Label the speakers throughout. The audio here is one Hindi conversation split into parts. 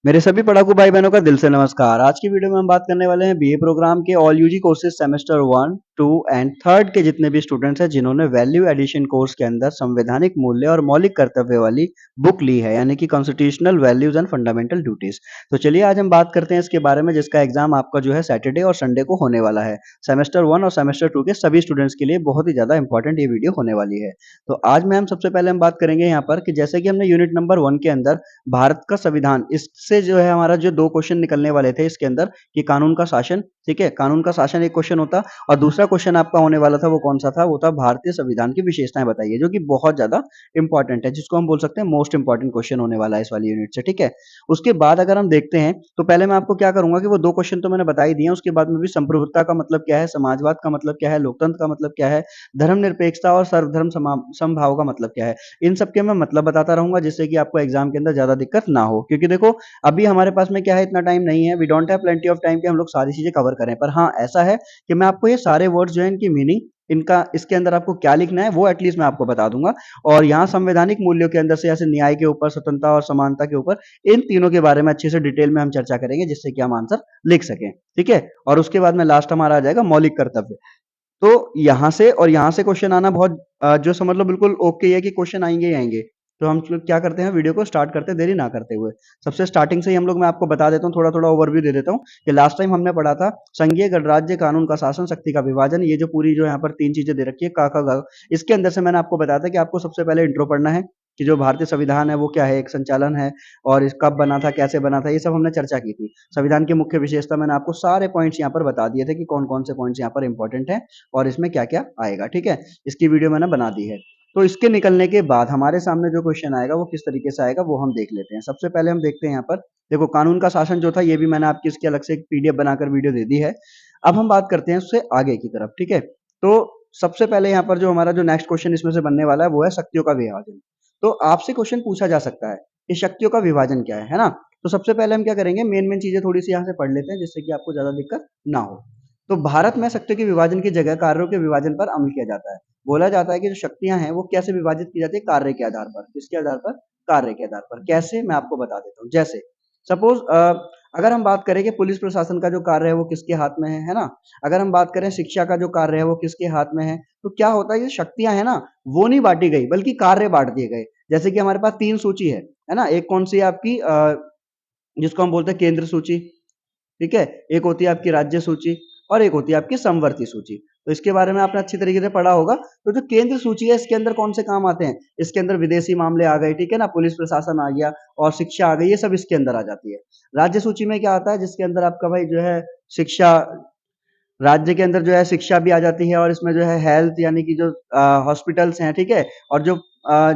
Speaker 1: मेरे सभी पढ़ाकू भाई बहनों का दिल से नमस्कार। आज की वीडियो में हम बात करने वाले हैं बीए प्रोग्राम के all UG courses semester 1, 2 and 3 के जितने भी स्टूडेंट्स हैं जिन्होंने वैल्यू एडिशन कोर्स के अंदर संवैधानिक मूल्य और मौलिक कर्तव्य वाली बुक ली है, यानी कि constitutional values and fundamental duties. तो चलिए आज हम बात करते हैं इसके बारे में, जिसका एग्जाम आपका जो है सैटरडे और संडे को होने वाला है। सेमेस्टर 1 और सेमेस्टर 2 के सभी स्टूडेंट्स के लिए बहुत ही ज्यादा इंपॉर्टेंट ये वीडियो होने वाली है। तो आज में हम सबसे पहले हम बात करेंगे यहाँ पर कि जैसे कि हमने यूनिट नंबर 1 के अंदर भारत का संविधान, इससे जो है हमारा जो दो क्वेश्चन निकलने वाले थे इसके अंदर कि कानून का शासन, ठीक है, कानून का शासन एक क्वेश्चन होता और दूसरा क्वेश्चन आपका होने वाला था वो कौन सा था, वो था भारतीय संविधान की विशेषताएं बताइए, जो कि बहुत ज्यादा इंपॉर्टेंट है, जिसको हम बोल सकते हैं मोस्ट इंपॉर्टेंट क्वेश्चन होने वाला है इस वाली यूनिट से। ठीक है, उसके बाद अगर हम देखते हैं तो पहले मैं आपको क्या करूंगा कि वो दो क्वेश्चन तो मैंने बता ही दिए हैं, उसके बाद में भी संप्रभुता का मतलब क्या है, समाजवाद का मतलब क्या है, लोकतंत्र का मतलब क्या है, धर्मनिरपेक्षता और सर्वधर्म समभाव का मतलब क्या है, इन सब के मैं मतलब बताता रहूंगा, जिससे कि आपको एग्जाम के अंदर ज्यादा दिक्कत ना हो। क्योंकि देखो अभी हमारे पास में क्या है, इतना टाइम नहीं है, we don't have plenty of time कि हम लोग सारी चीजें कवर करें। पर हाँ, ऐसा है कि मैं आपको ये सारे वर्ड्स जो है इनकी मीनिंग, इनका इसके अंदर आपको क्या लिखना है वो एटलीस्ट मैं आपको बता दूंगा। और यहाँ संवैधानिक मूल्यों के अंदर से, जैसे न्याय के ऊपर, स्वतंत्रता और समानता के ऊपर, इन तीनों के बारे में अच्छे से डिटेल में हम चर्चा करेंगे, जिससे कि हम आंसर लिख सकें। ठीक है, और उसके बाद में लास्ट हमारा आ जाएगा मौलिक कर्तव्य। तो यहाँ से और यहाँ से क्वेश्चन आना बहुत जो समझ लो बिल्कुल ओके है कि क्वेश्चन आएंगे ही आएंगे। तो हम लोग क्या करते हैं, वीडियो को स्टार्ट करते हैं देरी ना करते हुए। सबसे स्टार्टिंग से ही हम लोग, मैं आपको बता देता हूँ, थोड़ा थोड़ा ओवरव्यू दे देता हूँ कि लास्ट टाइम हमने पढ़ा था संघीय गणराज्य, कानून का शासन, शक्ति का विभाजन, ये जो पूरी जो यहाँ पर तीन चीजें दे रखी है का गा, इसके अंदर से मैंने आपको बताया था कि आपको सबसे पहले इंट्रो पढ़ना है कि जो भारतीय संविधान है वो क्या है, एक संचालन है, और इस कब बना था, कैसे बना था, ये सब हमने चर्चा की थी। संविधान की मुख्य विशेषता मैंने आपको सारे पॉइंट्स यहाँ पर बता दिए थे कि कौन कौन से पॉइंट्स यहाँ पर इंपॉर्टेंट है और इसमें क्या क्या आएगा। ठीक है, इसकी वीडियो मैंने बना दी है। तो इसके निकलने के बाद हमारे सामने जो क्वेश्चन आएगा वो किस तरीके से आएगा वो हम देख लेते हैं। सबसे पहले हम देखते हैं यहाँ पर, देखो कानून का शासन जो था ये भी मैंने आपकी इसकी अलग से एक पीडीएफ बनाकर वीडियो दे दी है। अब हम बात करते हैं उससे आगे की तरफ। ठीक है, तो सबसे पहले यहाँ पर जो हमारा जो नेक्स्ट क्वेश्चन इसमें से बनने वाला है वो है शक्तियों का विभाजन। तो आपसे क्वेश्चन पूछा जा सकता है कि शक्तियों का विभाजन क्या है ना। तो सबसे पहले हम क्या करेंगे, मेन मेन चीजें थोड़ी सी यहाँ से पढ़ लेते हैं, जिससे कि आपको ज्यादा दिक्कत ना हो। तो भारत में शक्तियों के विभाजन की जगह कार्यों के विभाजन पर अमल किया जाता है। बोला जाता है कि जो शक्तियां हैं वो कैसे विभाजित की जाती है, कार्य के आधार पर। किसके आधार पर? कार्य के आधार पर। कैसे, मैं आपको बता देता हूँ। जैसे सपोज अगर हम बात करें कि पुलिस प्रशासन का जो कार्य है वो किसके हाथ में है ना। अगर हम बात करें शिक्षा का जो कार्य है वो किसके हाथ में है, तो क्या होता है, ये शक्तियां है ना, वो नहीं बांटी गई बल्कि कार्य बांट दिए गए। जैसे कि हमारे पास तीन सूची है ना। एक कौन सी है आपकी, जिसको हम बोलते हैं केंद्र सूची, ठीक है, एक होती है आपकी राज्य सूची, और एक होती है आपकी समवर्ती सूची। तो इसके बारे में आपने अच्छी तरीके से पढ़ा होगा। तो जो केंद्र सूची है इसके अंदर कौन से काम आते हैं, इसके अंदर विदेशी मामले आ गए, ठीक है ना, पुलिस प्रशासन आ गया और शिक्षा आ गई, ये सब इसके अंदर आ जाती है। राज्य सूची में क्या आता है, जिसके अंदर आपका भाई जो है शिक्षा, राज्य के अंदर जो है शिक्षा भी आ जाती है, और इसमें जो है हेल्थ यानी कि जो हॉस्पिटल्स हैं, ठीक है, और जो अ,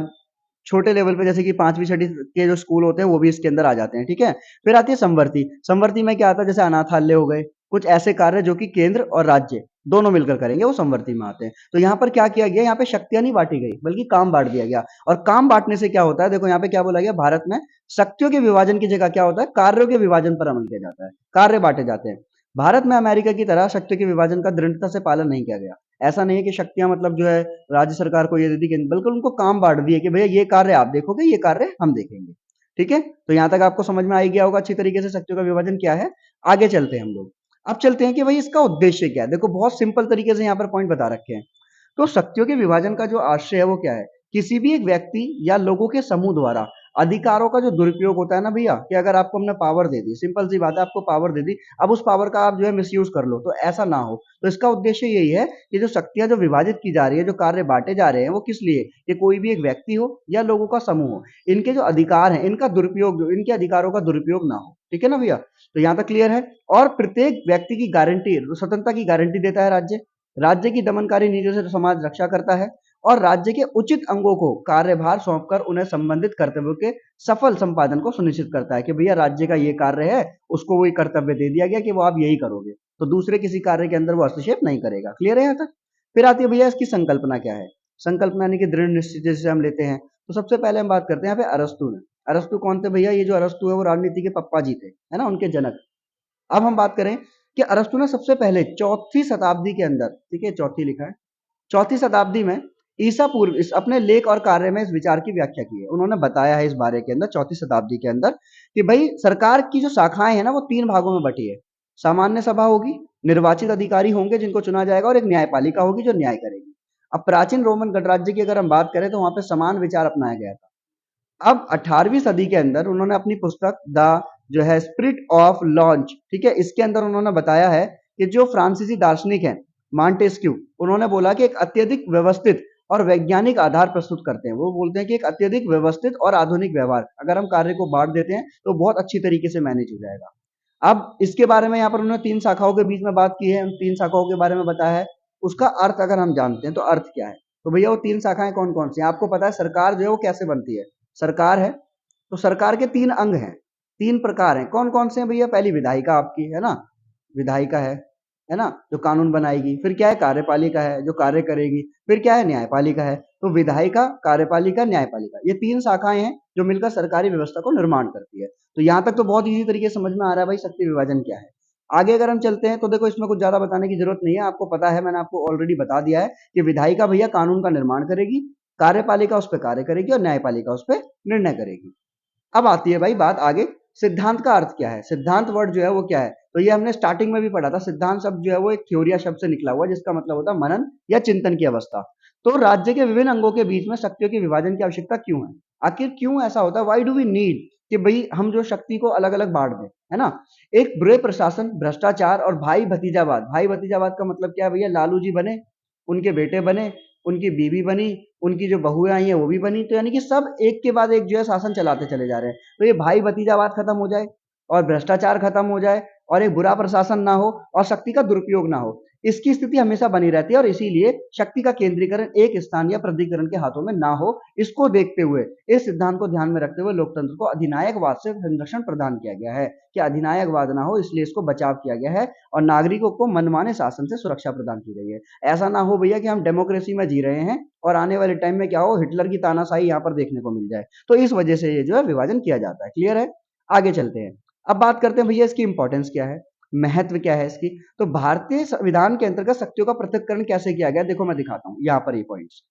Speaker 1: छोटे लेवल पे जैसे कि पांचवी छठी के जो स्कूल होते हैं वो भी इसके अंदर आ जाते हैं। ठीक है, फिर आती है संवर्ती। संवर्ती में क्या आता है, जैसे अनाथालय हो गए, कुछ ऐसे कार्य जो कि केंद्र और राज्य दोनों मिलकर करेंगे, वो संवर्ती में आते हैं। तो यहाँ पर क्या किया गया, यहाँ पे शक्तियां नहीं बांटी गई बल्कि काम बांट दिया गया। और काम बांटने से क्या होता है, देखो यहाँ पे क्या बोला गया, भारत में शक्तियों के विभाजन की जगह क्या होता है, कार्यों के विभाजन पर अमल किया जाता है, कार्य बांटे जाते हैं। भारत में अमेरिका की तरह शक्तियों के विभाजन का दृढ़ता से पालन नहीं किया गया। ऐसा नहीं है कि शक्तियां मतलब जो है राज्य सरकार को ये दे दी, बल्कि उनको काम बांट दिए कि भैया ये कार्य आप देखोगे, ये कार्य हम देखेंगे। ठीक है, तो यहां तक आपको समझ में आ ही गया होगा अच्छी तरीके से शक्तियों का विभाजन क्या है। आगे चलते हैं हम लोग। अब चलते हैं कि भाई इसका उद्देश्य क्या है। देखो बहुत सिंपल तरीके से यहाँ पर पॉइंट बता रखे हैं। तो शक्तियों के विभाजन का जो आशय है वो क्या है, किसी भी एक व्यक्ति या लोगों के समूह द्वारा अधिकारों का जो दुरुपयोग होता है ना भैया, कि अगर आपको हमने पावर दे दी, सिंपल सी बात है, आपको पावर दे दी, अब उस पावर का आप जो है मिसयूज कर लो, तो ऐसा ना हो। तो इसका उद्देश्य यही है कि जो शक्तियां जो विभाजित की जा रही है, जो कार्य बांटे जा रहे हैं, वो किस लिए, कि कोई भी एक व्यक्ति हो या लोगों का समूह हो, इनके जो अधिकार हैं, इनका दुरुपयोग, जो इनके अधिकारों का दुरुपयोग ना हो। ठीक है ना भैया, तो यहाँ तक क्लियर है। और प्रत्येक व्यक्ति की गारंटी, स्वतंत्रता की गारंटी देता है राज्य। राज्य की दमनकारी नीतियों से समाज रक्षा करता है, और राज्य के उचित अंगों को कार्यभार सौंपकर उन्हें संबंधित कर्तव्यों के सफल संपादन को सुनिश्चित करता है, कि भैया राज्य का ये कार्य है, उसको वही कर्तव्य दे दिया गया कि वो आप यही करोगे, तो दूसरे किसी कार्य के अंदर वो हस्तक्षेप नहीं करेगा। क्लियर है यहाँ तक? फिर आती है भैया इसकी संकल्पना क्या है। संकल्पना यानी कि दृढ़ निश्चय, जैसे हम लेते हैं। तो सबसे पहले हम बात करते हैं यहाँ पे अरस्तु ने। अरस्तु कौन थे भैया, ये जो अरस्तु है वो राजनीति के पप्पा जी थे, है ना, उनके जनक। अब हम बात करें कि अरस्तु ने सबसे पहले चौथी शताब्दी के अंदर, ठीक है, चौथी लिखा है, चौथी शताब्दी में ईसा पूर्व इस अपने लेख और कार्य में इस विचार की व्याख्या की है। उन्होंने बताया है इस बारे के अंदर 4वीं शताब्दी के अंदर कि भाई सरकार की जो शाखाएं हैं ना वो 3 भागों में बटी है। सामान्य सभा होगी, निर्वाचित अधिकारी होंगे जिनको चुना जाएगा और एक न्यायपालिका होगी जो न्याय करेगी। अब प्राचीन रोमन गणराज्य की अगर हम बात करें तो वहां पे समान विचार अपनाया गया था। अब 18वीं सदी के अंदर उन्होंने अपनी पुस्तक द जो है स्पिरिट ऑफ लॉन्च, ठीक है, इसके अंदर उन्होंने बताया है कि जो फ्रांसीसी दार्शनिक हैं मॉन्टेस्क्यू, उन्होंने बोला कि एक अत्यधिक व्यवस्थित और वैज्ञानिक आधार प्रस्तुत करते हैं। वो बोलते हैं कि एक अत्यधिक व्यवस्थित और आधुनिक व्यवहार अगर हम कार्य को बांट देते हैं तो बहुत अच्छी तरीके से मैनेज हो जाएगा। अब इसके बारे में यहाँ पर उन्होंने 3 शाखाओं के बीच में बात की है, उन 3 शाखाओं के बारे में बताया है। उसका अर्थ अगर हम जानते हैं तो अर्थ क्या है, तो भैया वो 3 शाखाएं कौन कौन सी हैं आपको पता है। सरकार जो है वो कैसे बनती है, सरकार है तो सरकार के 3 अंग हैं, 3 प्रकार हैं। कौन कौन से हैं भैया, पहली विधायिका आपकी है ना, विधायिका है ना, जो कानून बनाएगी। फिर क्या है, कार्यपालिका है जो कार्य करेगी। फिर क्या है, न्यायपालिका है। तो विधायिका, कार्यपालिका, न्यायपालिका, ये 3 शाखाएं हैं जो मिलकर सरकारी व्यवस्था को निर्माण करती है। तो यहां तक तो बहुत इजी तरीके से समझ में आ रहा है भाई शक्ति विभाजन क्या है। आगे अगर हम चलते हैं तो देखो इसमें कुछ ज्यादा बताने की जरूरत नहीं है, आपको पता है, मैंने आपको ऑलरेडी बता दिया है कि विधायिका भैया कानून का निर्माण करेगी, कार्यपालिका उस पर कार्य करेगी और न्यायपालिका उस पर निर्णय करेगी। अब आती है भाई बात आगे, सिद्धांत का अर्थ क्या है। सिद्धांत वर्ड जो है वो क्या है, तो ये हमने स्टार्टिंग में भी पढ़ा था। सिद्धांत शब्द जो है वो एक थ्योरिया शब्द से निकला हुआ है जिसका मतलब होता है मनन या चिंतन की अवस्था। तो राज्य के विभिन्न अंगों के बीच में शक्तियों के विभाजन की आवश्यकता क्यों है, आखिर क्यों ऐसा होता है, वाई डू वी नीड कि भाई हम जो शक्ति को अलग अलग बांट दें, है ना। एक बुरे प्रशासन, भ्रष्टाचार और भाई भतीजावाद। भाई भतीजावाद का मतलब क्या है भैया, लालू जी बने, उनके बेटे बने, उनकी बीवी बनी, उनकी जो बहुएं आई हैं वो भी बनी, तो यानी कि सब एक के बाद एक जो है शासन चलाते चले जा रहे हैं। तो ये भाई भतीजावाद खत्म हो जाए और भ्रष्टाचार खत्म हो जाए और एक बुरा प्रशासन ना हो और शक्ति का दुरुपयोग ना हो, इसकी स्थिति हमेशा बनी रहती है और इसीलिए शक्ति का केंद्रीकरण एक स्थान या प्राधिकरण के हाथों में ना हो। इसको देखते हुए, इस सिद्धांत को ध्यान में रखते हुए लोकतंत्र को अधिनायकवाद से संरक्षण प्रदान किया गया है कि अधिनायकवाद ना हो, इसलिए इसको बचाव किया गया है और नागरिकों को मनमाने शासन से सुरक्षा प्रदान की गई है। ऐसा ना हो भैया कि हम डेमोक्रेसी में जी रहे हैं और आने वाले टाइम में क्या हो, हिटलर की तानाशाही यहाँ पर देखने को मिल जाए। तो इस वजह से ये जो है विभाजन किया जाता है। क्लियर है, आगे चलते हैं। अब बात करते हैं भैया इसकी इंपॉर्टेंस क्या है, महत्व क्या है इसकी। तो भारतीय संविधान के अंतर्गत शक्तियों का पृथक्करण कैसे किया गया, देखो मैं दिखाता हूं यहाँ पर ये पॉइंट्स,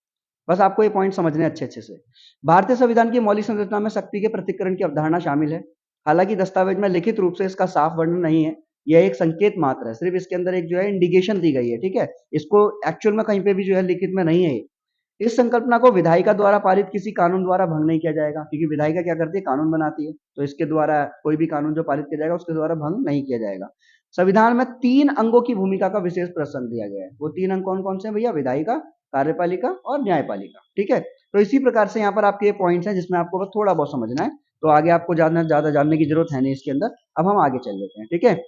Speaker 1: बस आपको ये पॉइंट समझने अच्छे अच्छे से। भारतीय संविधान की मौलिक संरचना में शक्ति के पृथक्करण की अवधारणा शामिल है। हालांकि दस्तावेज में लिखित रूप से इसका साफ वर्णन नहीं है, यह एक संकेत मात्र है, सिर्फ इसके अंदर एक जो है इंडिकेशन दी गई है, ठीक है। इसको एक्चुअल में कहीं पे भी जो है लिखित में नहीं है। इस संकल्पना को विधायिका द्वारा पारित किसी कानून द्वारा भंग नहीं किया जाएगा, क्योंकि विधायिका क्या करती है, कानून बनाती है, तो इसके द्वारा कोई भी कानून जो पारित किया जाएगा उसके द्वारा भंग नहीं किया जाएगा। संविधान में 3 अंगों की भूमिका का विशेष प्रश्न दिया गया है। वो 3 अंग कौन कौन से हैं भैया, विधायिका, कार्यपालिका और न्यायपालिका, ठीक है। तो इसी प्रकार से यहाँ पर आपके ये पॉइंट्स हैं जिसमें आपको बस थोड़ा बहुत समझना है, तो आगे आपको ज्यादा जानने की जरूरत है नहीं इसके अंदर। अब हम आगे चल लेते हैं, ठीक है।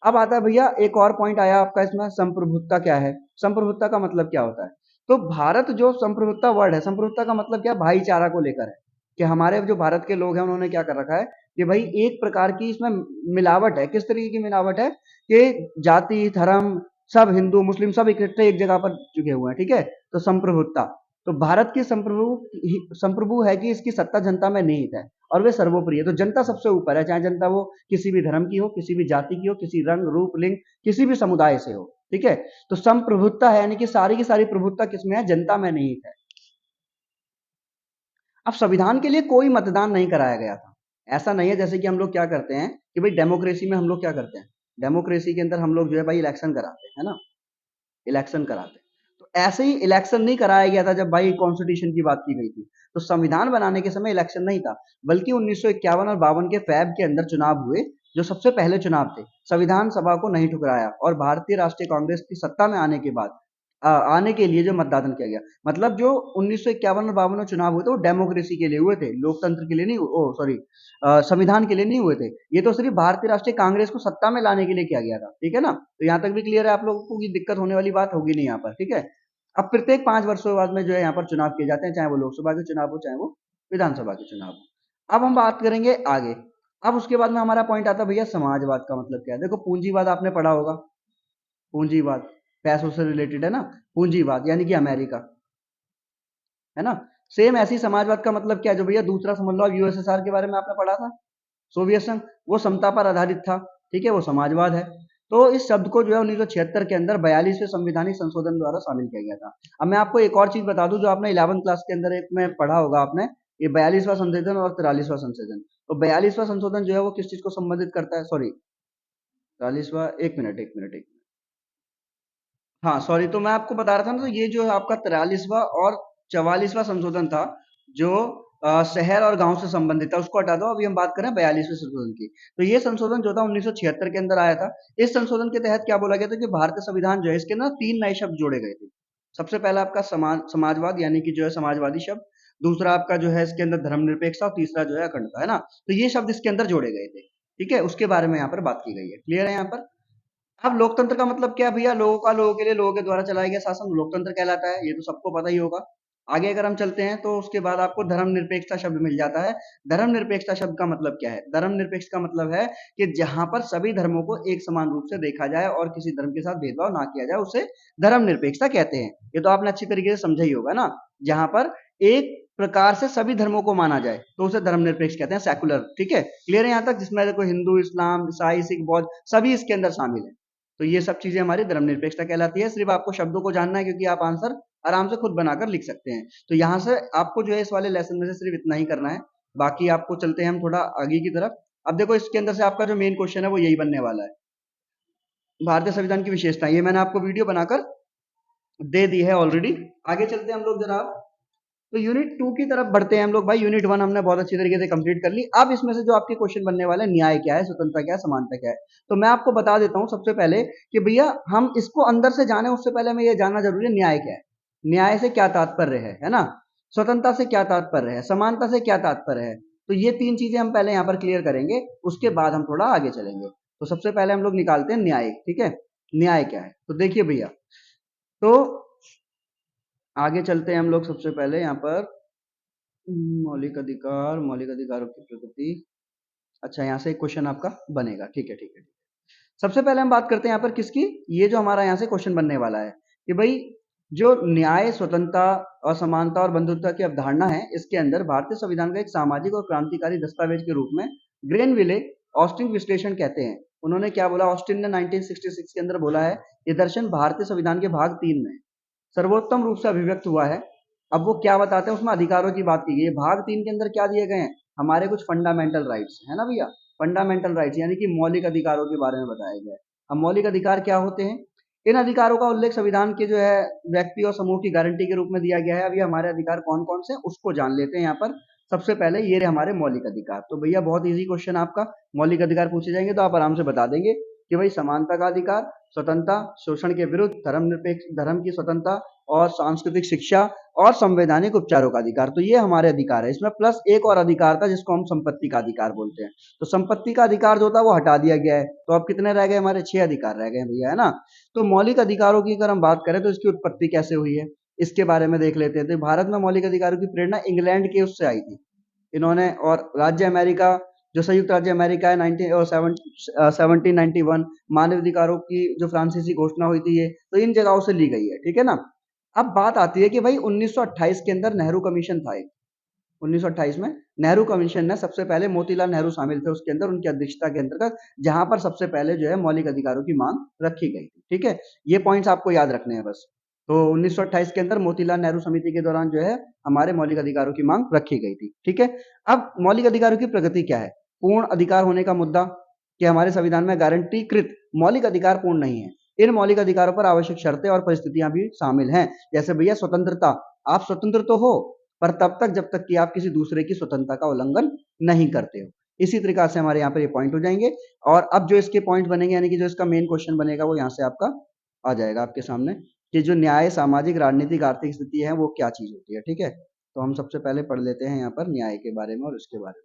Speaker 1: अब आता है भैया एक और पॉइंट आया आपका इसमें, संप्रभुता क्या है। संप्रभुता का मतलब क्या होता है, तो भारत जो संप्रभुता वर्ड है, संप्रभुता का मतलब क्या, भाईचारा को लेकर है कि हमारे जो भारत के लोग हैं उन्होंने क्या कर रखा है कि भाई एक प्रकार की इसमें मिलावट है। किस तरीके की मिलावट है कि जाति धर्म सब, हिंदू मुस्लिम सब इकट्ठे एक जगह पर चुके हुए हैं, ठीक है। तो संप्रभुता, तो भारत की संप्रभु है कि इसकी सत्ता जनता में निहित है और वे सर्वोपरि है। तो जनता सबसे ऊपर है, चाहे जनता वो किसी भी धर्म की हो, किसी भी जाति की हो, किसी रंग रूप लिंग किसी भी समुदाय से हो, ठीक है। तो संप्रभुता है यानी कि सारी की सारी प्रभुत्ता किसमें है, जनता में निहित है। अब संविधान के लिए कोई मतदान नहीं कराया गया था। ऐसा नहीं है जैसे कि हम लोग क्या करते हैं कि भाई डेमोक्रेसी में हम लोग क्या करते हैं, डेमोक्रेसी के अंदर हम लोग जो है भाई इलेक्शन कराते हैं, है ना, इलेक्शन कराते हैं। तो ऐसे ही इलेक्शन नहीं कराया गया था जब भाई कॉन्स्टिट्यूशन की बात की गई थी। तो संविधान बनाने के समय इलेक्शन नहीं था, बल्कि 1951 और 52 के फैब के अंदर चुनाव हुए, जो सबसे पहले चुनाव थे। संविधान सभा को नहीं ठुकराया और भारतीय राष्ट्रीय कांग्रेस की सत्ता में आने के बाद आने के लिए जो मतदान किया गया, मतलब जो 1951 और 52 में चुनाव हुए थे वो डेमोक्रेसी के लिए हुए थे, लोकतंत्र के लिए नहीं, ओ सॉरी, संविधान के लिए नहीं हुए थे। ये तो सिर्फ भारतीय राष्ट्रीय कांग्रेस को सत्ता में लाने के लिए किया गया था, ठीक है ना। तो यहाँ तक भी क्लियर है आप लोगों को कि दिक्कत होने वाली बात होगी नहीं यहाँ पर, ठीक है। अब प्रत्येक 5 वर्षों बाद में जो है यहाँ पर चुनाव किए जाते हैं, चाहे वो लोकसभा के चुनाव हो चाहे वो विधानसभा के चुनाव हो। अब हम बात करेंगे आगे। अब उसके बाद में हमारा पॉइंट आता है भैया समाजवाद का मतलब क्या है। देखो पूंजीवाद आपने पढ़ा होगा, पूंजीवाद पैसों से रिलेटेड है ना, पूंजीवाद यानी कि अमेरिका, है ना। सेम ऐसी समाजवाद का मतलब क्या है, जो भैया दूसरा समझ लो, यूएसएसआर के बारे में आपने पढ़ा था, सोवियत संघ, वो समता पर आधारित था, ठीक है, वो समाजवाद है। तो इस शब्द को जो है 1976 के अंदर 42वें संवैधानिक संशोधन द्वारा शामिल किया गया था। अब मैं आपको एक और चीज बता दूं जो आपने 11th क्लास के अंदर एक में पढ़ा होगा आपने, ये 42वां संशोधन और 43वां संशोधन। तो 42वां संशोधन जो है वो किस चीज को संबंधित करता है, सॉरी 43वां, एक मिनट, हाँ सॉरी, तो मैं आपको बता रहा था ना, तो ये जो है आपका 43वां और 44वां संशोधन था जो शहर और गांव से संबंधित था, उसको हटा दो। अभी हम बात करें 42वें संशोधन की। तो ये संशोधन जो था 1976 के अंदर आया था। इस संशोधन के तहत क्या बोला गया था कि भारतीय संविधान जो है इसके ना 3 नए शब्द जोड़े गए थे। सबसे पहला आपका समाजवाद यानी कि जो है समाजवादी शब्द, दूसरा आपका जो है इसके अंदर धर्मनिरपेक्षता और तीसरा जो है अखंडता, है ना। तो ये शब्द इसके अंदर जोड़े गए थे, ठीक है, उसके बारे में यहाँ पर बात की गई है। क्लियर है यहाँ पर। अब लोकतंत्र का मतलब क्या है भैया, लोगों का लोगों के लिए लोगों के द्वारा चलाया गया शासन लोकतंत्र कहलाता है, ये तो सबको पता ही होगा। आगे अगर हम चलते हैं तो उसके बाद आपको धर्मनिरपेक्षता शब्द मिल जाता है। धर्मनिरपेक्षता शब्द का मतलब क्या है, धर्मनिरपेक्ष का मतलब है कि जहां पर सभी धर्मों को एक समान रूप से देखा जाए और किसी धर्म के साथ भेदभाव ना किया जाए, उसे धर्मनिरपेक्षता कहते हैं। ये तो आपने अच्छी तरीके से समझा ही होगा ना। जहां पर एक प्रकार से सभी धर्मों को माना जाए तो उसे धर्मनिरपेक्ष कहते हैं, सेकुलर। ठीक है, क्लियर है यहाँ तक, जिसमें देखो हिंदू, इस्लाम, ईसाई, सिख, बौद्ध सभी इसके अंदर शामिल है। तो ये सब चीजें हमारी धर्मनिरपेक्षता कहलाती है। सिर्फ आपको शब्दों को जानना है क्योंकि आप आंसर आराम से खुद बनाकर लिख सकते हैं। तो यहाँ से आपको जो है इस वाले लेसन में से सिर्फ इतना ही करना है। बाकी आपको चलते हैं हम थोड़ा आगे की तरफ। अब देखो इसके अंदर से आपका जो मेन क्वेश्चन है वो यही बनने वाला है, भारतीय संविधान की विशेषता। ये मैंने आपको वीडियो बनाकर दे दी है ऑलरेडी। आगे चलते हैं हम लोग जनाब। तो यूनिट 2 की तरफ बढ़ते हैं हम लोग भाई। यूनिट 1 हमने बहुत अच्छी तरीके से कंप्लीट कर ली। अब इसमें से जो आपके क्वेश्चन बनने वाले हैं, न्याय क्या है, स्वतंत्रता क्या है, समानता क्या है, तो मैं आपको बता देता हूं सबसे पहले कि भैया हम इसको अंदर से जाने उससे पहले हमें यह जानना जरूरी है न्याय क्या है। न्याय से क्या तात्पर्य है ना। स्वतंत्रता से क्या तात्पर्य है, समानता से क्या तात्पर्य है। तो ये तीन चीजें हम पहले यहाँ पर क्लियर करेंगे, उसके बाद हम थोड़ा आगे चलेंगे। तो सबसे पहले हम लोग निकालते हैं न्याय। ठीक है, न्याय क्या है, तो देखिए भैया, तो आगे चलते हैं हम लोग सबसे पहले यहाँ पर मौलिक अधिकार, मौलिक अधिकारों की प्रगति। अच्छा, यहाँ से एक क्वेश्चन आपका बनेगा, ठीक है ठीक है। सबसे पहले हम बात करते हैं यहाँ पर किसकी, ये जो हमारा यहाँ से क्वेश्चन बनने वाला है कि भाई जो न्याय, स्वतंत्रता, असमानता और बंधुत्व की अवधारणा है, इसके अंदर भारतीय संविधान का एक सामाजिक और क्रांतिकारी दस्तावेज के रूप में ग्रेनविले ऑस्टिन विश्लेषण कहते हैं। उन्होंने क्या बोला, ऑस्टिन ने 1966 के अंदर बोला है, ये दर्शन भारतीय संविधान के भाग 3 में सर्वोत्तम रूप से अभिव्यक्त हुआ है। अब वो क्या बताते हैं, उसमें अधिकारों की बात की गई है। भाग 3 के अंदर क्या दिए गए हैं, हमारे कुछ फंडामेंटल राइट्स है ना भैया। फंडामेंटल राइट्स यानी कि मौलिक अधिकारों के बारे में बताया गया है। अब मौलिक अधिकार क्या होते हैं, इन अधिकारों का उल्लेख संविधान के जो है व्यक्ति और समूह की गारंटी के रूप में दिया गया है। अभी हमारे अधिकार कौन कौन से हैं उसको जान लेते हैं यहाँ पर। सबसे पहले ये रहे हमारे मौलिक अधिकार। तो भैया बहुत इजी क्वेश्चन आपका, मौलिक अधिकार पूछे जाएंगे तो आप आराम से बता देंगे कि भाई समानता का अधिकार, स्वतंत्रता, शोषण के विरुद्ध, धर्मनिरपेक्ष, धर्म की स्वतंत्रता और सांस्कृतिक शिक्षा और संवैधानिक उपचारों का अधिकार। तो ये हमारे अधिकार है। इसमें प्लस एक और अधिकार था जिसको हम संपत्ति का अधिकार बोलते हैं। तो संपत्ति का अधिकार जो था वो हटा दिया गया है। तो अब कितने रह गए, हमारे 6 अधिकार रह गए भैया, है ना। तो मौलिक अधिकारों की अगर हम बात करें तो इसकी उत्पत्ति कैसे हुई है, इसके बारे में देख लेते हैं। तो भारत में मौलिक अधिकारों की प्रेरणा इंग्लैंड के उससे आई थी इन्होंने, और राज्य अमेरिका, जो संयुक्त राज्य अमेरिका है 1791, मानव अधिकारों की जो फ्रांसीसी घोषणा हुई थी, ये तो इन जगहों से ली गई है, ठीक है ना। अब बात आती है कि भाई 1928 के अंदर नेहरू कमीशन था एक। 1928 में नेहरू कमीशन ने, सबसे पहले मोतीलाल नेहरू शामिल थे उसके अंदर, उनकी अध्यक्षता के अंतर्गत, जहां पर सबसे पहले जो है मौलिक अधिकारों की मांग रखी गई थी। ठीक है, ये पॉइंट्स आपको याद रखने हैं बस। तो 1928 के अंदर मोतीलाल नेहरू समिति के दौरान जो है हमारे मौलिक अधिकारों की मांग रखी गई थी। ठीक है, अब मौलिक अधिकारों की प्रगति क्या है, पूर्ण अधिकार होने का मुद्दा कि हमारे संविधान में गारंटीकृत मौलिक अधिकार पूर्ण नहीं है। इन मौलिक अधिकारों पर आवश्यक शर्तें और परिस्थितियां भी शामिल हैं। जैसे भैया स्वतंत्रता, आप स्वतंत्र तो हो पर तब तक जब तक कि आप किसी दूसरे की स्वतंत्रता का उल्लंघन नहीं करते हो। इसी तरीका से हमारे यहाँ पर ये पॉइंट हो जाएंगे। और अब जो इसके पॉइंट बनेंगे यानी कि जो इसका मेन क्वेश्चन बनेगा वो यहाँ से आपका आ जाएगा आपके सामने कि जो न्याय, सामाजिक, राजनीतिक, आर्थिक स्थिति है वो क्या चीज होती है। ठीक है, तो हम सबसे पहले पढ़ लेते हैं यहाँ पर न्याय के बारे में और इसके बारे में।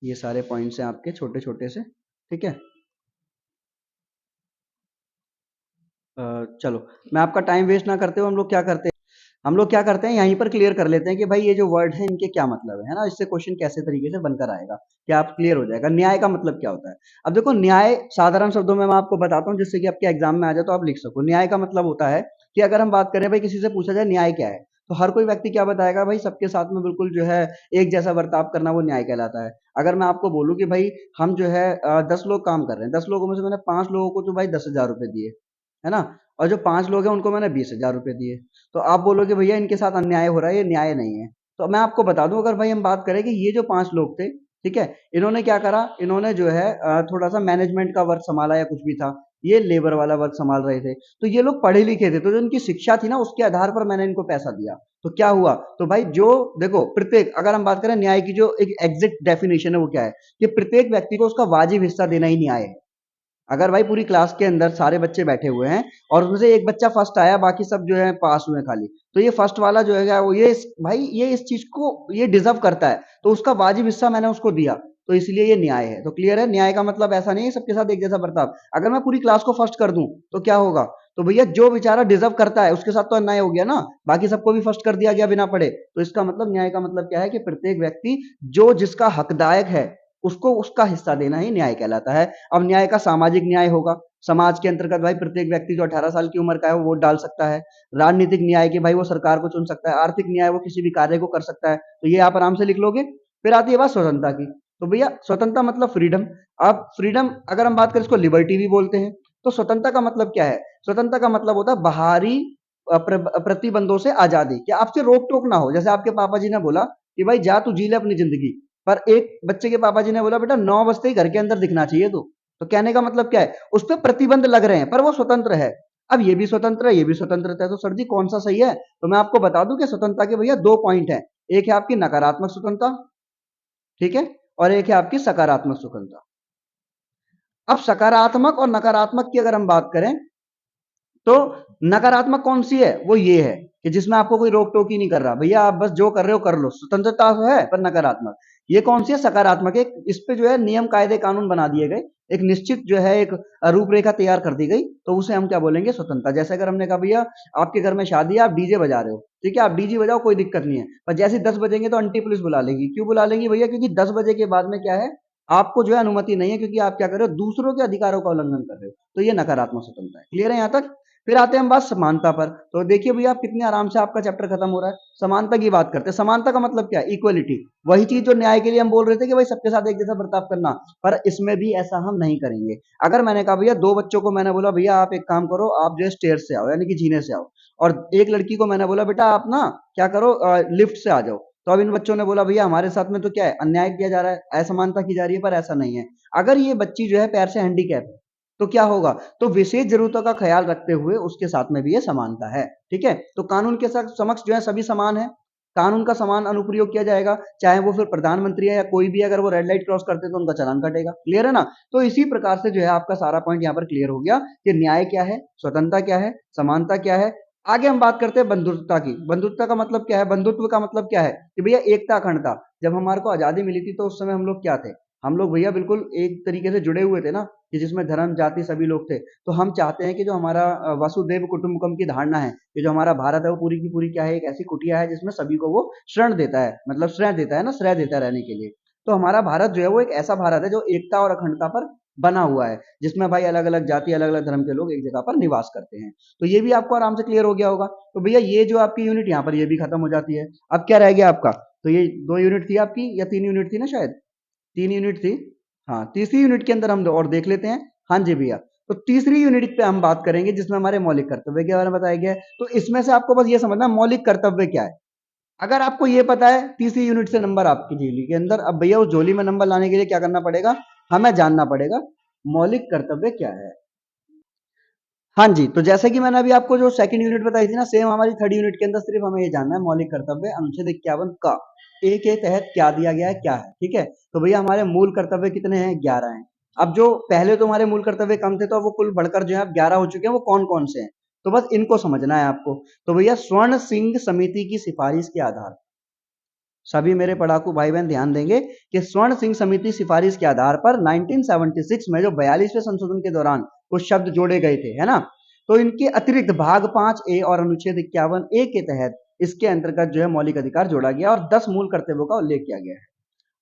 Speaker 1: ये सारे पॉइंट्स हैं आपके छोटे छोटे से। ठीक है, चलो मैं आपका टाइम वेस्ट ना करते हुए हम लोग क्या करते हैं यहीं पर क्लियर कर लेते हैं कि भाई ये जो वर्ड है इनके क्या मतलब है ना। इससे क्वेश्चन कैसे तरीके से बनकर आएगा, क्या आप क्लियर हो जाएगा। न्याय का मतलब क्या होता है, अब देखो न्याय साधारण शब्दों में मैं आपको बताता हूँ जिससे कि आपके एग्जाम में आ जाए तो आप लिख सको। न्याय का मतलब होता है कि अगर हम बात करें भाई किसी से पूछा जाए न्याय क्या है, तो हर कोई व्यक्ति क्या बताएगा भाई, सबके साथ में बिल्कुल जो है एक जैसा बर्ताव करना वो न्याय कहलाता है। अगर मैं आपको बोलूँ कि भाई हम जो है 10 लोग काम कर रहे हैं, 10 लोगों में से मैंने 5 लोगों को तो भाई 10,000 रुपए दिए, है ना? और जो 5 लोग हैं उनको मैंने 20,000 रुपए दिए। तो आप बोलोगे भैया इनके साथ अन्याय हो रहा है, ये न्याय नहीं है। तो मैं आपको बता दूं, अगर भाई हम बात करें कि ये जो 5 लोग थे, ठीक है, इन्होंने क्या करा, इन्होंने जो है थोड़ा सा मैनेजमेंट का वर्क संभाला या कुछ भी था, ये लेबर वाला वर्क संभाल रहे थे। तो ये लोग पढ़े लिखे थे, तो जो इनकी शिक्षा थी ना उसके आधार पर मैंने इनको पैसा दिया। तो क्या हुआ, तो भाई जो देखो प्रत्येक, अगर हम बात करें न्याय की जो एक एग्जैक्ट डेफिनेशन है वो क्या है, कि प्रत्येक व्यक्ति को उसका वाजिब हिस्सा देना ही न्याय है। अगर भाई पूरी क्लास के अंदर सारे बच्चे बैठे हुए हैं और उसमें से एक बच्चा फर्स्ट आया, बाकी सब जो है पास हुए खाली, तो ये फर्स्ट वाला जो है वो भाई ये इस चीज को ये डिजर्व करता है, तो उसका वाजिब हिस्सा मैंने उसको दिया, तो इसलिए ये न्याय है। तो क्लियर है, न्याय का मतलब ऐसा नहीं है सबके साथ एक जैसा बर्ताव। अगर मैं पूरी क्लास को फर्स्ट कर दूं तो क्या होगा, तो भैया जो बेचारा डिजर्व करता है उसके साथ तो अन्याय हो गया ना, बाकी सबको भी फर्स्ट कर दिया गया बिना पढ़े। तो इसका मतलब न्याय का मतलब क्या है, कि प्रत्येक व्यक्ति जो जिसका हकदायक है उसको उसका हिस्सा देना ही न्याय कहलाता है। अब न्याय का सामाजिक न्याय होगा, समाज के अंतर्गत भाई प्रत्येक व्यक्ति जो 18 साल की उम्र का है वो वोट डाल सकता है। राजनीतिक न्याय के भाई वो सरकार को चुन सकता है। आर्थिक न्याय वो किसी भी कार्य को कर सकता है। तो ये आप आराम से लिख लोगे। फिर आती है बात स्वतंत्रता की। तो भैया स्वतंत्रता मतलब फ्रीडम। अब फ्रीडम अगर हम बात करें इसको लिबर्टी भी बोलते हैं। तो स्वतंत्रता का मतलब क्या है, स्वतंत्रता का मतलब होता है बाहरी प्रतिबंधों से आजादी, कि आपसे रोक टोक ना हो। जैसे आपके पापा जी ने बोला कि भाई जा तू जी ले अपनी जिंदगी, पर एक बच्चे के पापा जी ने बोला बेटा 9 बजते ही घर के अंदर दिखना चाहिए तू। तो कहने का मतलब क्या है, उस पर प्रतिबंध लग रहे हैं पर वो स्वतंत्र है। अब ये भी स्वतंत्र है, ये भी स्वतंत्र है, तो सर जी कौन सा सही है? तो मैं आपको बता दूं कि स्वतंत्रता के भैया 2 पॉइंट हैं। एक है आपकी नकारात्मक स्वतंत्रता, ठीक है, और एक है आपकी सकारात्मक स्वतंत्रता। अब सकारात्मक और नकारात्मक की अगर हम बात करें, तो नकारात्मक कौन सी है, वो ये है कि जिसमें आपको कोई रोक टोक ही नहीं कर रहा, भैया आप बस जो कर रहे हो कर लो, स्वतंत्रता तो है पर नकारात्मक। ये कौन सी है, सकारात्मक। एक इस पे जो है नियम कायदे कानून बना दिए गए, एक निश्चित जो है एक रूपरेखा तैयार कर दी गई, तो उसे हम क्या बोलेंगे, स्वतंत्रता। जैसे अगर हमने कहा भैया आपके घर में शादी है, आप डीजे बजा रहे हो, ठीक है, आप डीजे बजाओ कोई दिक्कत नहीं है, पर जैसे 10 बजेंगे तो आंटी पुलिस बुला लेगी। क्यों बुला लेंगी भैया, क्योंकि 10 बजे के बाद में क्या है, आपको जो है अनुमति नहीं है, क्योंकि आप क्या कर रहे हो, दूसरों के अधिकारों का उल्लंघन कर रहे हो। तो ये नकारात्मक स्वतंत्रता है। क्लियर है यहाँ तक? फिर आते हैं हम बात समानता पर। तो देखिए भैया आप कितने आराम से आपका चैप्टर खत्म हो रहा है। समानता की बात करते हैं। समानता का मतलब क्या है, इक्वलिटी। वही चीज जो न्याय के लिए हम बोल रहे थे कि भाई सबके साथ एक जैसा बर्ताव करना, पर इसमें भी ऐसा हम नहीं करेंगे। अगर मैंने कहा भैया 2 बच्चों को मैंने बोला भैया आप एक काम करो, आप जो है स्टेयर से आओ, यानी कि जीने से आओ, और एक लड़की को मैंने बोला बेटा आप ना क्या करो, लिफ्ट से आ जाओ। तो अब इन बच्चों ने बोला भैया हमारे साथ में तो क्या है, अन्याय किया जा रहा है, असमानता की जा रही है, पर ऐसा नहीं है। अगर ये बच्ची जो है पैर से हैंडीकैप है तो क्या होगा, तो विशेष जरूरतों का ख्याल रखते हुए उसके साथ में भी ये समानता है। ठीक है, तो कानून के समक्ष जो है सभी समान है। कानून का समान अनुप्रयोग किया जाएगा, चाहे वो फिर प्रधानमंत्री है या कोई भी, अगर वो रेड लाइट क्रॉस करते तो उनका चालान कटेगा। क्लियर है ना? तो इसी प्रकार से जो है आपका सारा पॉइंट यहाँ पर क्लियर हो गया कि न्याय क्या है, स्वतंत्रता क्या है, समानता क्या है। आगे हम बात करते हैं बंधुत्वता की। बंधुत्वता का मतलब क्या है, बंधुत्व का मतलब क्या है कि भैया एकता अखंडता। जब हमारे को आजादी मिली थी तो उस समय हम लोग क्या थे, हम लोग भैया बिल्कुल एक तरीके से जुड़े हुए थे ना, कि जिसमें धर्म जाति सभी लोग थे। तो हम चाहते हैं कि जो हमारा वसुदेव कुटुंबकम की धारणा है, कि जो हमारा भारत है वो पूरी की पूरी क्या है, एक ऐसी कुटिया है जिसमें सभी को वो शरण देता है, मतलब श्रेय देता है ना, श्रेय देता है रहने के लिए। तो हमारा भारत जो है वो एक ऐसा भारत है जो एकता और अखंडता पर बना हुआ है, जिसमें भाई अलग अलग जाति अलग अलग धर्म के लोग एक जगह पर निवास करते हैं। तो ये भी आपको आराम से क्लियर हो गया होगा। तो भैया ये जो आपकी यूनिट यहाँ पर ये भी खत्म हो जाती है। अब क्या रह गया आपका, तो ये 2 यूनिट थी आपकी या 3 यूनिट थी ना, शायद 3 यूनिट थी। हाँ, तीसरी यूनिट के अंदर हम और देख लेते हैं। हाँ जी भैया, तो तीसरी यूनिट पे हम बात करेंगे जिसमें हमारे मौलिक कर्तव्य के बारे में बताया गया है। तो इसमें से आपको बस ये समझना मौलिक कर्तव्य क्या है। अगर आपको ये पता है, तीसरी यूनिट से नंबर आपकी झोली के अंदर। अब भैया उस झोली में नंबर लाने के लिए क्या करना पड़ेगा, हमें जानना पड़ेगा मौलिक कर्तव्य क्या है। हाँ जी, तो जैसे कि मैंने अभी आपको जो सेकंड यूनिट बताई थी ना, सेम हमारी थर्ड यूनिट के अंदर सिर्फ हमें ये जानना है मौलिक कर्तव्य अनुच्छेद 51 का ए के तहत क्या दिया गया है, क्या है। ठीक है, तो भैया हमारे मूल कर्तव्य कितने हैं, 11 हैं। अब जो पहले तो हमारे मूल कर्तव्य कम थे, तो अब वो कुल बढ़कर जो है अब 11 हो चुके हैं। वो कौन कौन से हैं, तो बस इनको समझना है आपको। तो भैया स्वर्ण सिंह समिति की सिफारिश के आधार, सभी मेरे पढ़ाकू भाई बहन ध्यान देंगे कि स्वर्ण सिंह समिति सिफारिश के आधार पर 1976 में जो 42वें संशोधन के दौरान कुछ शब्द जोड़े गए थे, है ना, तो इनके अतिरिक्त भाग 5 ए और अनुच्छेद 51 ए के तहत इसके अंतर्गत जो है मौलिक अधिकार जोड़ा गया और 10 मूल कर्तव्यों का उल्लेख किया गया है।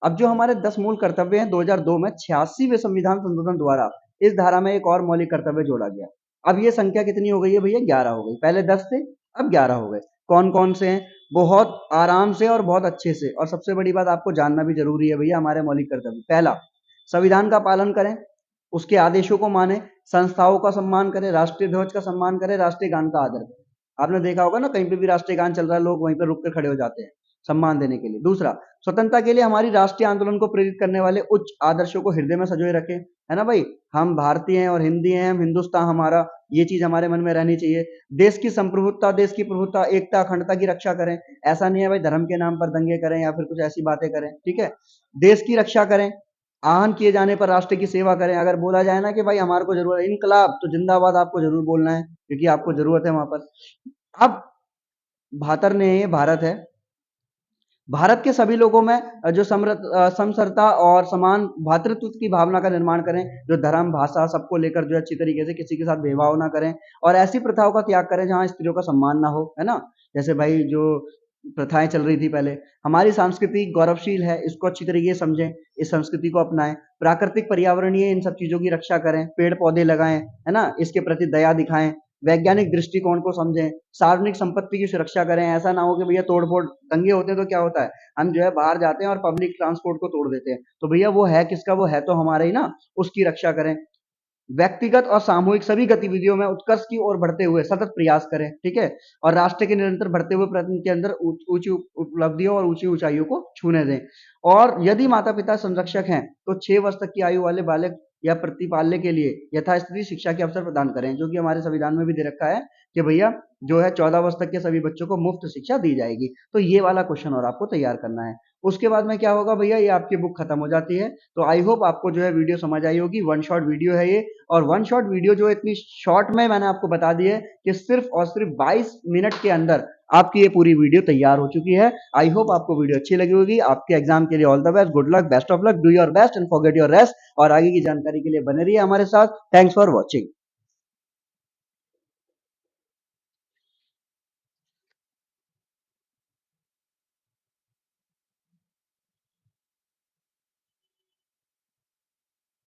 Speaker 1: अब जो हमारे 10 मूल कर्तव्य हैं, 2002 में 86वें संविधान संशोधन द्वारा इस धारा में एक और मौलिक कर्तव्य जोड़ा गया। अब ये संख्या कितनी हो गई है भैया, 11 हो गई। पहले 10 थे, अब 11 हो गए। कौन कौन से हैं, बहुत आराम से और बहुत अच्छे से। और सबसे बड़ी बात आपको जानना भी जरूरी है भैया, हमारे मौलिक कर्तव्य, पहला संविधान का पालन करें, उसके आदेशों को माने, संस्थाओं का सम्मान करें, राष्ट्रीय ध्वज का सम्मान करें, राष्ट्रीय गान का आदर करें। आपने देखा होगा ना, कहीं पे भी राष्ट्रीय गान चल रहा है, लोग वहीं पर रुक कर खड़े हो जाते हैं सम्मान देने के लिए। दूसरा, स्वतंत्रता के लिए हमारी राष्ट्रीय आंदोलन को प्रेरित करने वाले उच्च आदर्शों को हृदय में संजोए रखें, है ना भाई। हम भारतीय हैं और हिंदी हैं, हम हिंदुस्तान हमारा, ये चीज हमारे मन में रहनी चाहिए। देश की संप्रभुता, देश की प्रभुता, एकता, अखंडता की रक्षा करें। ऐसा नहीं है भाई धर्म के नाम पर दंगे करें या फिर कुछ ऐसी बातें करें, ठीक है। देश की रक्षा करें, आहन किए जाने पर राष्ट्र की सेवा करें। अगर बोला जाए ना कि भाई हमारे को जरूरत है इनकलाब, तो जिंदाबाद आपको जरूर बोलना है, क्योंकि आपको जरूरत है वहां पर। अब भातर ने, ये भारत है, भारत के सभी लोगों में जो समरसता और समान भातृत्व की भावना का निर्माण करें, जो धर्म भाषा सबको लेकर जो है अच्छी तरीके से किसी के साथ भेदभाव ना करें, और ऐसी प्रथाओं का त्याग करें जहां स्त्रियों का सम्मान ना हो, है ना। जैसे भाई जो प्रथाएं चल रही थी पहले, हमारी संस्कृति गौरवशील है, इसको अच्छी तरीके से समझें, इस संस्कृति को अपनाएं। प्राकृतिक पर्यावरणीय इन सब चीजों की रक्षा करें, पेड़ पौधे लगाएं, है ना, इसके प्रति दया दिखाएं, वैज्ञानिक दृष्टिकोण को समझें, सार्वजनिक संपत्ति की सुरक्षा करें। ऐसा ना हो कि भैया तोड़ फोड़, दंगे होते हैं तो क्या होता है, हम जो है बाहर जाते हैं और पब्लिक ट्रांसपोर्ट को तोड़ देते हैं, तो भैया वो है किसका, वो है तो हमारा ही ना, उसकी रक्षा करें। व्यक्तिगत और सामूहिक सभी गतिविधियों में उत्कर्ष की ओर बढ़ते हुए सतत प्रयास करें, ठीक है। और राष्ट्र के निरंतर बढ़ते हुए प्रयत्न के अंदर ऊंची उपलब्धियों और ऊंची ऊंचाइयों को छूने दें। और यदि माता पिता संरक्षक हैं तो 6 वर्ष तक की आयु वाले बालक या प्रतिपाल्य के लिए यथास्थिति शिक्षा के अवसर प्रदान करें, जो कि हमारे संविधान में भी दे रखा है कि भैया जो है 14 वर्ष तक के सभी बच्चों को मुफ्त शिक्षा दी जाएगी। तो ये वाला क्वेश्चन और आपको तैयार करना है। उसके बाद में क्या होगा भैया, ये आपकी बुक खत्म हो जाती है। तो आई होप आपको जो है वीडियो समझ आई होगी। वन शॉट वीडियो है ये, और वन शॉट वीडियो जो इतनी शॉर्ट में मैंने आपको बता दी है कि सिर्फ और सिर्फ 22 मिनट के अंदर आपकी ये पूरी वीडियो तैयार हो चुकी है। आई होप आपको वीडियो अच्छी लगी होगी। आपके एग्जाम के लिए all the best, good luck, best of luck, do your best and forget your rest. और आगे की जानकारी के लिए बने रहिए हमारे साथ। Thanks for watching.